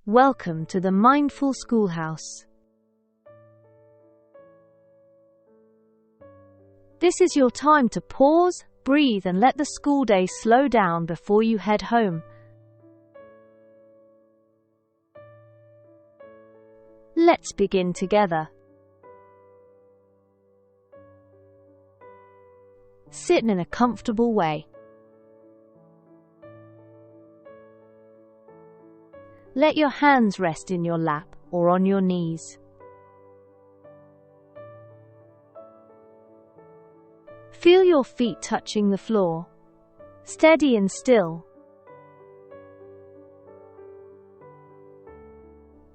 Welcome to the Mindful Schoolhouse. This is your time to pause, breathe, and let the school day slow down before you head home. Let's begin together. Sit in a comfortable way. Let your hands rest in your lap or on your knees. Feel your feet touching the floor, steady and still.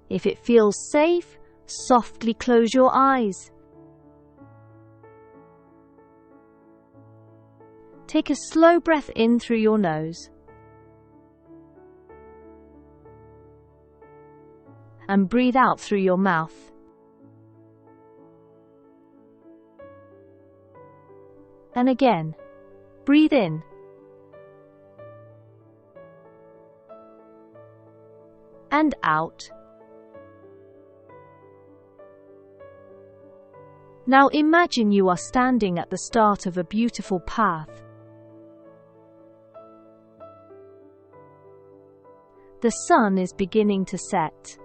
If it feels safe, softly close your eyes. Take a slow breath in through your nose and breathe out through your mouth. And again, breathe in and out. Now imagine you are standing at the start of a beautiful path. The sun is beginning to set.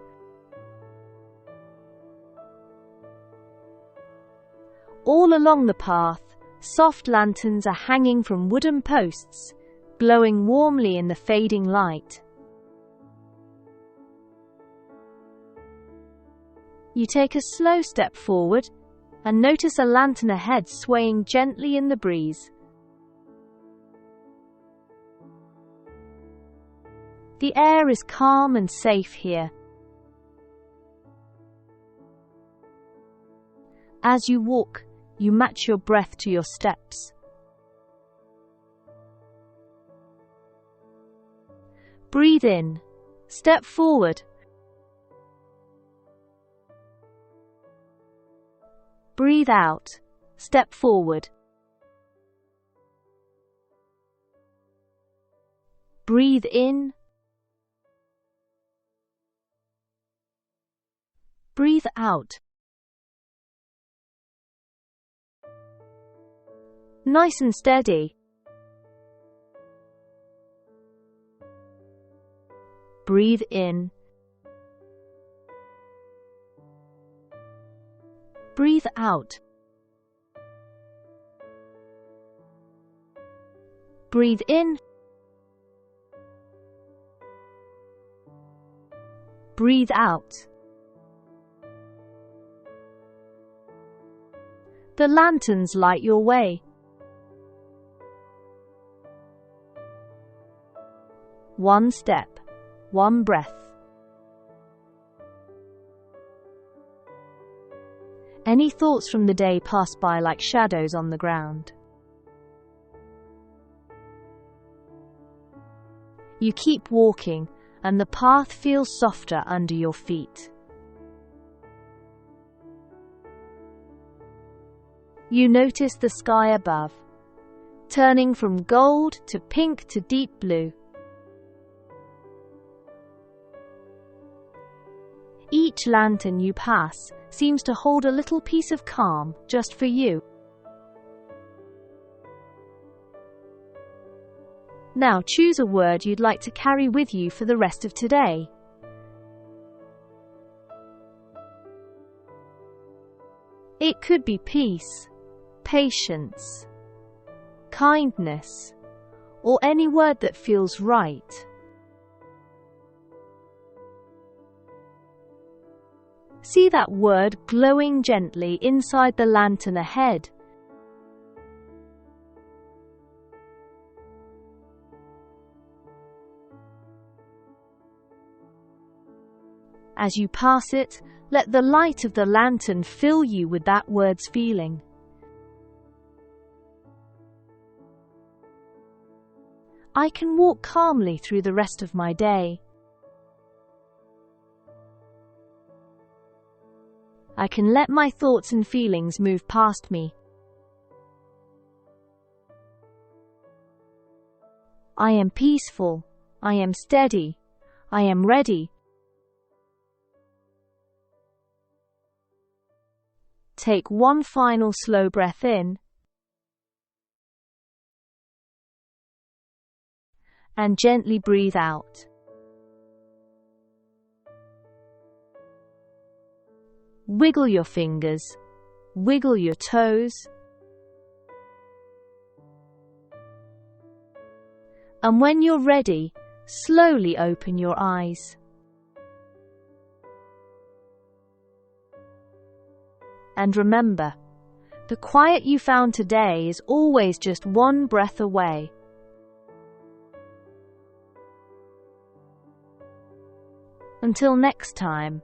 All along the path, soft lanterns are hanging from wooden posts, glowing warmly in the fading light. You take a slow step forward and notice a lantern ahead swaying gently in the breeze. The air is calm and safe here. As you walk, you match your breath to your steps. Breathe in, step forward. Breathe out, step forward. Breathe in. Breathe out. Nice and steady. Breathe in. Breathe out. Breathe in. Breathe out. The lanterns light your way. One step, one breath. Any thoughts from the day pass by like shadows on the ground. You keep walking, and the path feels softer under your feet. You notice the sky above, turning from gold to pink to deep blue. Each lantern you pass seems to hold a little piece of calm just for you. Now choose a word you'd like to carry with you for the rest of today. It could be peace, patience, kindness, or any word that feels right. See that word glowing gently inside the lantern ahead. As you pass it, let the light of the lantern fill you with that word's feeling. I can walk calmly through the rest of my day. I can let my thoughts and feelings move past me. I am peaceful. I am steady. I am ready. Take one final slow breath in and gently breathe out. Wiggle your fingers, wiggle your toes, and when you're ready, slowly open your eyes. And remember, the quiet you found today is always just one breath away. Until next time.